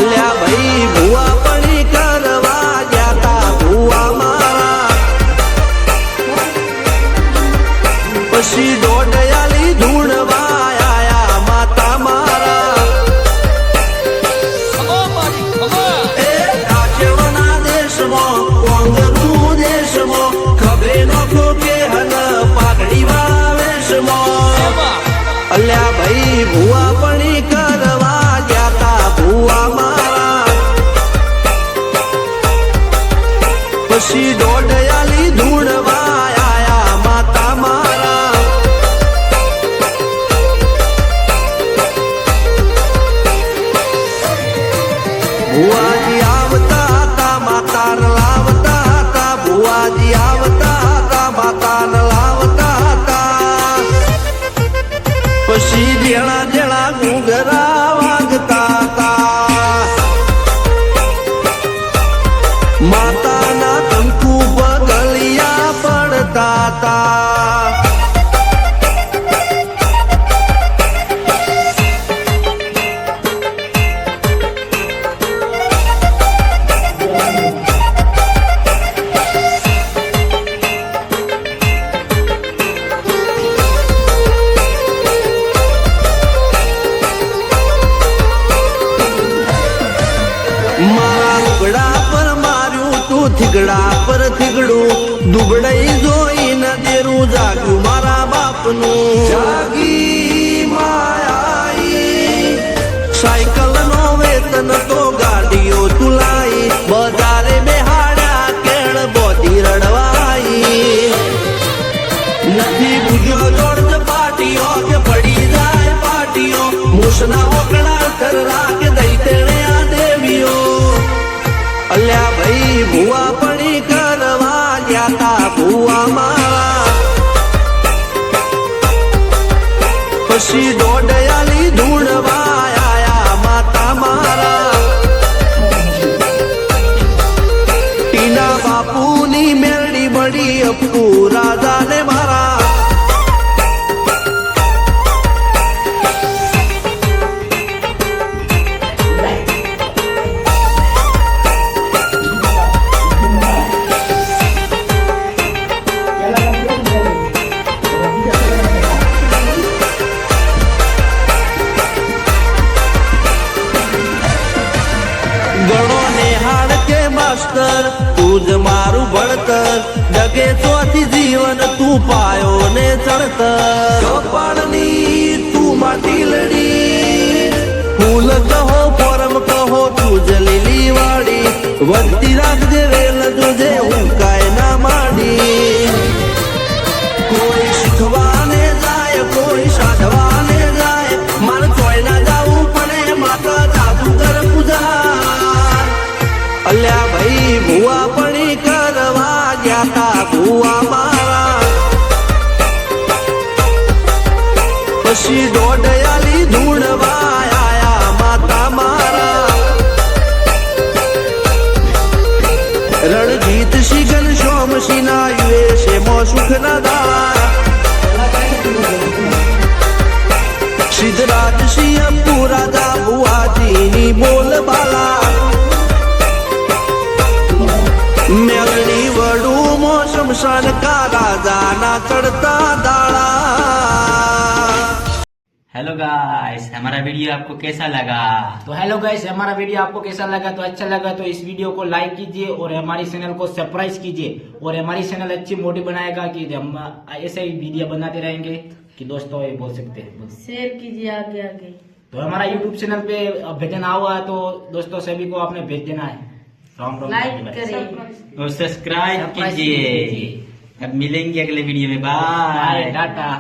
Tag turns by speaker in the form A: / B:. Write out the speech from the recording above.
A: અલ્યા ભાઈ ભુવા પડી કરવા ગયા તા ભુવા મારા, પછી દોડયાલી ધૂણવા આયા માતા મારા. એ રાજ્યના દેશમાં કોંગનું દેશમાં ખબરે નોખો કે હન પાઘડી વાવેશમાં. અલ્યા ભાઈ ભુવા પડી કરવા ગયા તા ભુવા મારા, પછી દોડયાલી ધૂણવા આયા માતા મારા. ભુવાજી આવતા હતા માતા લાવતા હતા, ભુવાજી આવતા હતા માતા લાવતા હતા. પછી જેણા જેણા ઘૂઘરા વાગતા હતા, માતાના કંકુ પગલિયા પડતા હતા. મારા લુગડા પર માર્યું તું થીગડા પર થીગડું, દુબળઈ જોઈને દેરું જાગ્યું મારા બાપનું. જાગી માયાઈ સાયકલ નો વેતન તો ગાડીઓ તુલાઈ, બજારે બેહાડ્યા કેળ બોધી રડવાઈ. નથી બુજ્યો જોડ પાટીઓ કે પડી જાય પાટીઓ, મૂસના ઓકડા થરરા કે દઈ તેણે આ દેવીઓ. અલ્યા ભાઈ ભુવા પડી કરવા ગયા તા ભુવા મારા, પછી દોડયાલી ધૂણવા આયા માતા મારા. ટીના બાપુની મેરડી બળી અપ્પુ રાજાને મારા. ગણો નેહાળ કે માસ્ટર તું જ મારું ભણતર, ડગે ચોથી જીવન તું પાયો ને ચણતર. કપાળની તું માટી લડી, ફૂલ કહો ફોરમ કહો તું જ લીલી વાડી, વધતી રાખજે વેલ જોજે હું કાય ના માંડી. કોઈ શીખવાને જાય કોઈ સાધવાને જાય, મારે ચોય ના જાવું પડે માતા જાદુગર પૂજા. અલ્યા ભાઈ ભુવા પડી કરવા ગયા તા ભુવા મારા, પછી દોડયાલી ધૂણવા આયા માતા મારા. રણજીત સિંહ સોમસિંહ ના યુએસે મો સુખ ના દાર, સિદ્ધરાજ સિંહ પુરાદા ભુવાજીની બોલબાલા. મેલની વડું મો શમશાન કા રાજાના ચढ़ता दाड़ा.
B: हेलो गाइस, हमारा वीडियो आपको कैसा लगा?
C: तो हेलो गाइस, हमारा वीडियो आपको कैसा लगा? तो अच्छा लगा तो इस वीडियो को लाइक कीजिए और हमारी चैनल को सब्सक्राइब कीजिए और हमारी चैनल अच्छी मोटी बनाएगा कि हम ऐसे ही वीडियो बनाते रहेंगे कि दोस्तों ये बोल सकते हैं.
D: शेयर कीजिए आगे आगे.
C: तो हमारा यूट्यूब चैनल पे भजन आया है तो दोस्तों सभी को आपने भेज देना है. राम राम.
D: लाइक करें
B: और सब्सक्राइब कीजिए. अब मिलेंगे अगले वीडियो में. बाय.
C: टाटा.